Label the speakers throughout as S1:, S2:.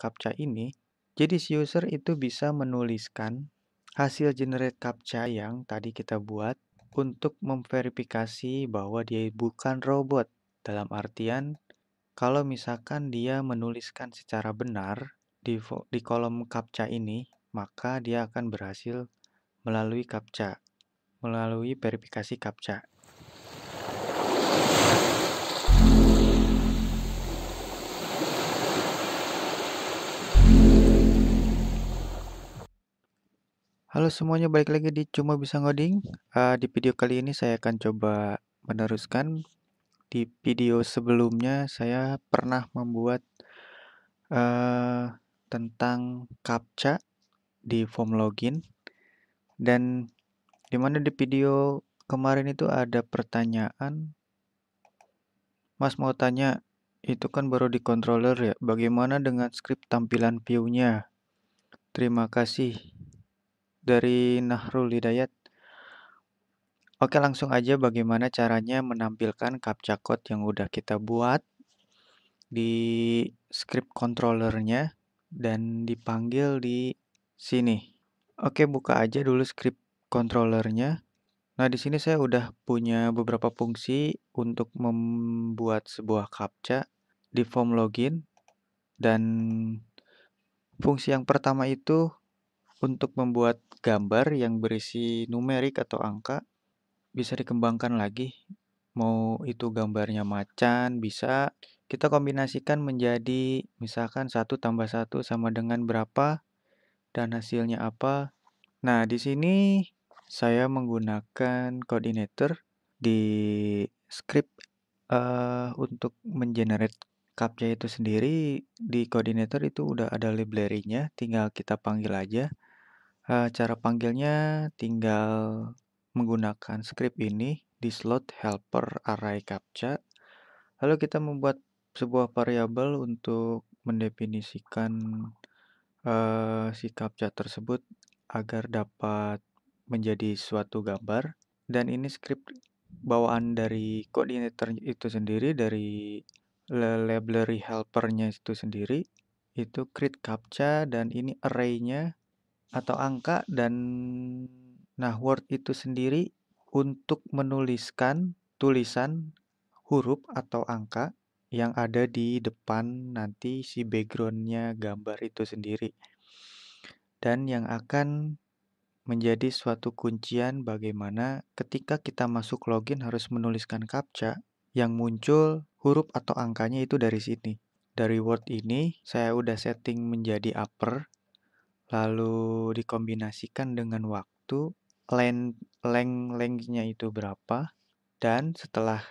S1: CAPTCHA ini, jadi si user itu bisa menuliskan hasil generate CAPTCHA yang tadi kita buat untuk memverifikasi bahwa dia bukan robot. Dalam artian, kalau misalkan dia menuliskan secara benar di kolom CAPTCHA ini, maka dia akan berhasil melalui CAPTCHA, melalui verifikasi CAPTCHA. Halo semuanya, balik lagi di Cuma Bisa Ngoding. Di video kali ini saya akan coba meneruskan. Di video sebelumnya saya pernah membuat tentang CAPTCHA di form login. Dan dimana di video kemarin itu ada pertanyaan, Mas mau tanya, itu kan baru di controller ya, bagaimana dengan script tampilan view-nya? Terima kasih dari Nahrul Hidayat. Oke, langsung aja bagaimana caranya menampilkan CAPTCHA code yang udah kita buat di script controllernya dan dipanggil di sini. Oke, buka aja dulu script controllernya. Nah, di sini saya udah punya beberapa fungsi untuk membuat sebuah CAPTCHA di form login. Dan fungsi yang pertama itu untuk membuat gambar yang berisi numerik atau angka. Bisa dikembangkan lagi, mau itu gambarnya macan, bisa kita kombinasikan menjadi misalkan 1 tambah 1 sama dengan berapa, dan hasilnya apa. Nah, di sini saya menggunakan coordinator di script untuk mengenerate CAPTCHA itu sendiri. Di coordinator itu udah ada library-nya, tinggal kita panggil aja. Cara panggilnya tinggal menggunakan script ini di slot helper array CAPTCHA. Lalu kita membuat sebuah variabel untuk mendefinisikan si CAPTCHA tersebut agar dapat menjadi suatu gambar. Dan ini script bawaan dari coordinator itu sendiri, dari library helpernya itu sendiri. Itu create CAPTCHA dan ini array-nya atau angka, dan nah word itu sendiri untuk menuliskan tulisan huruf atau angka yang ada di depan nanti si backgroundnya gambar itu sendiri, dan yang akan menjadi suatu kuncian bagaimana ketika kita masuk login harus menuliskan CAPTCHA yang muncul huruf atau angkanya itu dari sini. Dari word ini saya udah setting menjadi upper, lalu dikombinasikan dengan waktu, length-nya itu berapa, dan setelah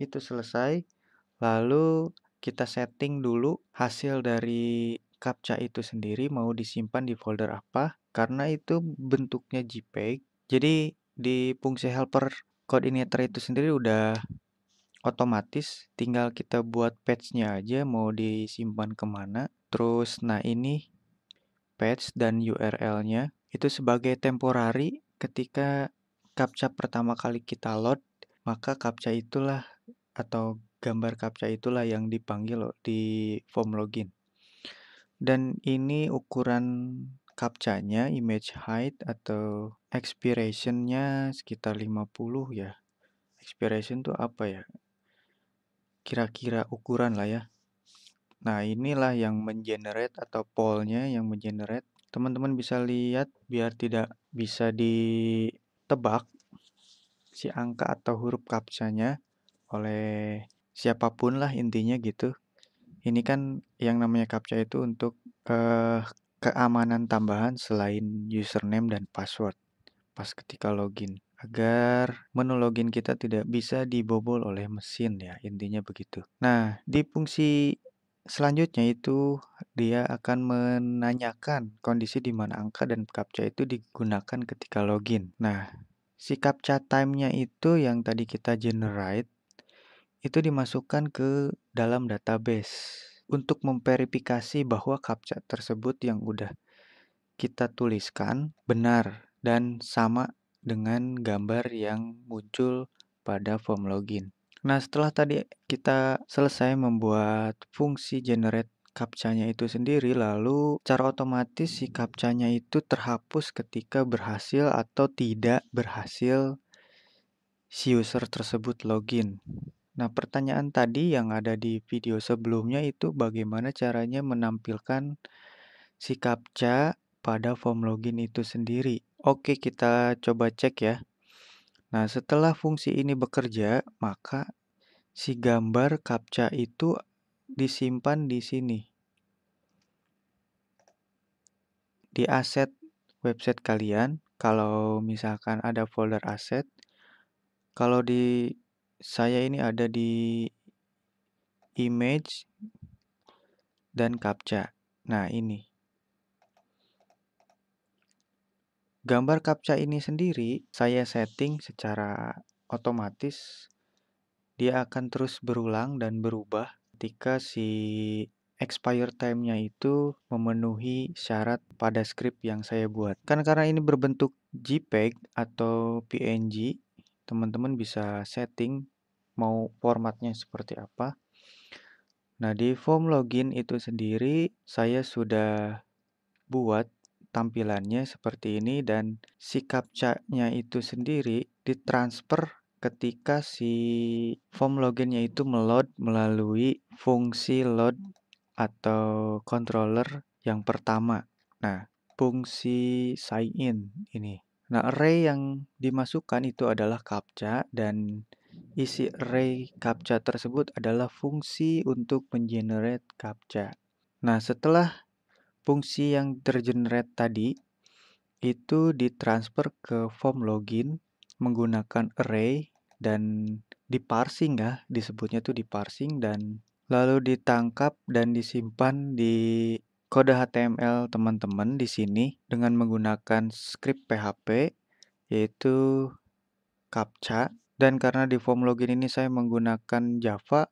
S1: itu selesai, lalu kita setting dulu hasil dari CAPTCHA itu sendiri mau disimpan di folder apa, karena itu bentuknya JPEG. Jadi di fungsi helper coordinator itu sendiri udah otomatis, tinggal kita buat patch-nya aja mau disimpan kemana. Terus nah ini patch dan URL-nya itu sebagai temporary. Ketika CAPTCHA pertama kali kita load, maka CAPTCHA itulah atau gambar CAPTCHA itulah yang dipanggil di form login. Dan ini ukuran CAPTCHA-nya, image height atau expiration-nya sekitar 50 ya. Expiration itu apa ya? Kira-kira ukuran lah ya. Nah, inilah yang mengenerate atau poll-nya yang mengenerate. Teman-teman bisa lihat biar tidak bisa ditebak si angka atau huruf CAPTCHA-nya oleh siapapun lah, intinya gitu. Ini kan yang namanya CAPTCHA itu untuk keamanan tambahan selain username dan password pas ketika login, agar menu login kita tidak bisa dibobol oleh mesin ya, intinya begitu. Nah, di fungsi selanjutnya itu dia akan menanyakan kondisi di mana angka dan CAPTCHA itu digunakan ketika login. Nah, si CAPTCHA time-nya itu yang tadi kita generate itu dimasukkan ke dalam database untuk memverifikasi bahwa CAPTCHA tersebut yang udah kita tuliskan benar dan sama dengan gambar yang muncul pada form login. Nah, setelah tadi kita selesai membuat fungsi generate captcha-nya itu sendiri, lalu secara otomatis si captcha-nya itu terhapus ketika berhasil atau tidak berhasil si user tersebut login. Nah, pertanyaan tadi yang ada di video sebelumnya itu bagaimana caranya menampilkan si captcha pada form login itu sendiri. Oke, kita coba cek ya. Nah, setelah fungsi ini bekerja, maka si gambar captcha itu disimpan di sini, di aset website kalian. Kalau misalkan ada folder aset, kalau di saya ini ada di image dan captcha. Nah, ini. Gambar captcha ini sendiri saya setting secara otomatis. Dia akan terus berulang dan berubah ketika si expire time-nya itu memenuhi syarat pada script yang saya buat. Kan karena ini berbentuk JPEG atau PNG, teman-teman bisa setting mau formatnya seperti apa. Nah, di form login itu sendiri saya sudah buat tampilannya seperti ini dan si captcha-nya itu sendiri ditransfer ketika si form loginnya itu meload melalui fungsi load atau controller yang pertama. Nah, fungsi sign in ini. Nah, array yang dimasukkan itu adalah captcha dan isi array captcha tersebut adalah fungsi untuk mengenerate captcha. Nah, setelah fungsi yang tergenerate tadi itu ditransfer ke form login menggunakan array dan diparsing ya, disebutnya tuh diparsing dan lalu ditangkap dan disimpan di kode HTML teman-teman di sini dengan menggunakan script PHP yaitu captcha dan karena di form login ini saya menggunakan Java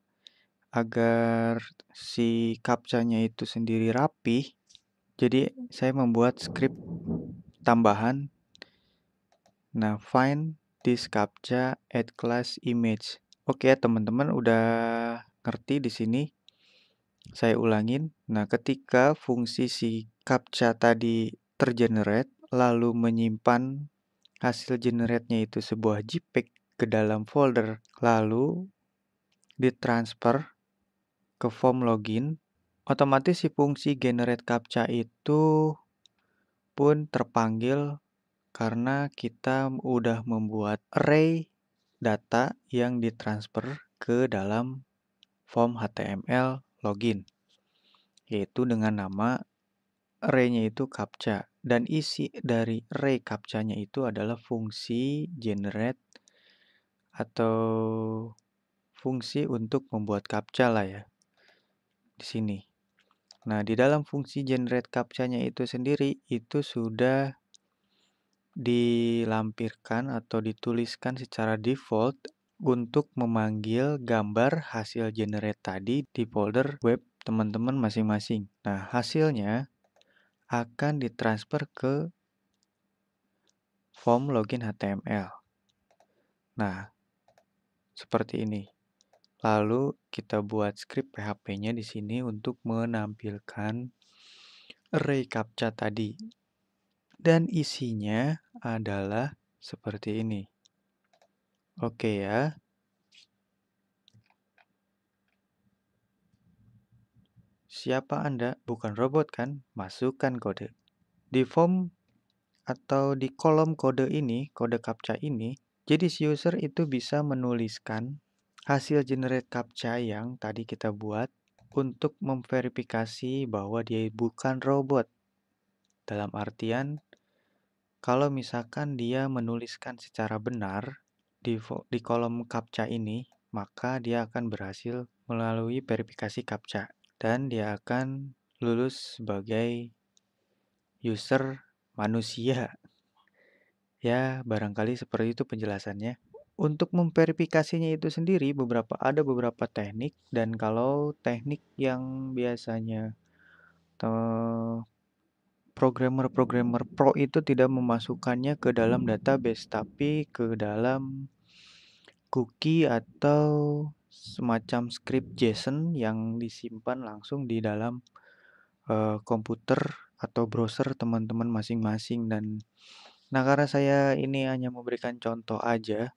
S1: agar si captcha-nya itu sendiri rapi. Jadi saya membuat script tambahan. Nah, find this captcha at class image. Oke ya teman-teman udah ngerti di sini. Saya ulangin. Nah, ketika fungsi si captcha tadi tergenerate lalu menyimpan hasil generate-nya itu sebuah JPEG ke dalam folder lalu ditransfer ke form login, otomatis si fungsi generate captcha itu pun terpanggil karena kita udah membuat array data yang ditransfer ke dalam form HTML login, yaitu dengan nama array-nya itu captcha. Dan isi dari array captcha-nya itu adalah fungsi generate atau fungsi untuk membuat captcha lah ya, di sini. Nah, di dalam fungsi generate captcha-nya itu sendiri, itu sudah dilampirkan atau dituliskan secara default untuk memanggil gambar hasil generate tadi di folder web teman-teman masing-masing. Nah, hasilnya akan ditransfer ke form login HTML. Nah, seperti ini. Lalu kita buat script PHP-nya di sini untuk menampilkan array captcha tadi. Dan isinya adalah seperti ini. Oke ya. Siapa Anda? Bukan robot kan? Masukkan kode. Di form atau di kolom kode ini, kode captcha ini, jadi si user itu bisa menuliskan hasil generate captcha yang tadi kita buat untuk memverifikasi bahwa dia bukan robot. Dalam artian, kalau misalkan dia menuliskan secara benar di kolom captcha ini, maka dia akan berhasil melalui verifikasi captcha. Dan dia akan lulus sebagai user manusia. Ya, barangkali seperti itu penjelasannya. Untuk memverifikasinya itu sendiri ada beberapa teknik dan kalau teknik yang biasanya programmer-programmer pro itu tidak memasukkannya ke dalam database tapi ke dalam cookie atau semacam script JSON yang disimpan langsung di dalam komputer atau browser teman-teman masing-masing nah karena saya ini hanya memberikan contoh aja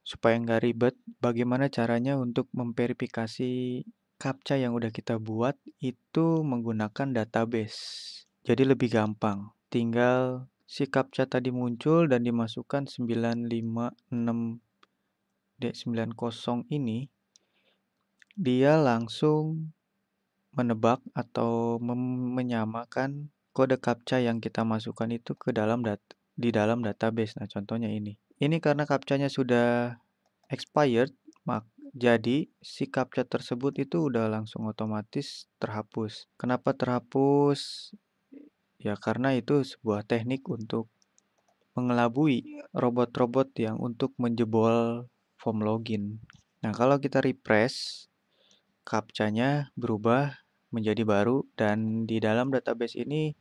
S1: supaya nggak ribet, bagaimana caranya untuk memverifikasi CAPTCHA yang udah kita buat itu menggunakan database. Jadi lebih gampang. Tinggal si CAPTCHA tadi muncul dan dimasukkan 956D90 ini, dia langsung menebak atau menyamakan kode CAPTCHA yang kita masukkan itu ke dalam di dalam database. Nah, contohnya ini. Ini karena CAPTCHA-nya sudah expired, jadi si CAPTCHA tersebut itu udah langsung otomatis terhapus. Kenapa terhapus? Ya karena itu sebuah teknik untuk mengelabui robot-robot yang untuk menjebol form login. Nah, kalau kita refresh, CAPTCHA-nya berubah menjadi baru dan di dalam database ini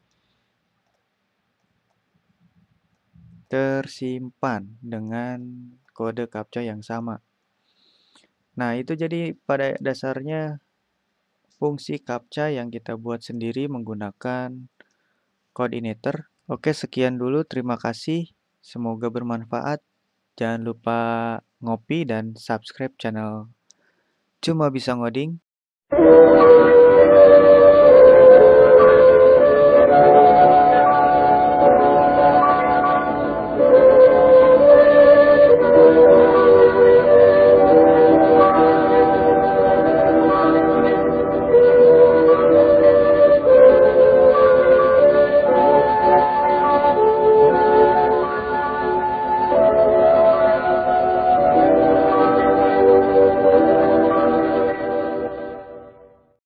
S1: tersimpan dengan kode CAPTCHA yang sama. Nah, itu jadi pada dasarnya fungsi CAPTCHA yang kita buat sendiri menggunakan coordinator. Oke, sekian dulu. Terima kasih. Semoga bermanfaat. Jangan lupa ngopi dan subscribe channel Cuma Bisa Ngoding.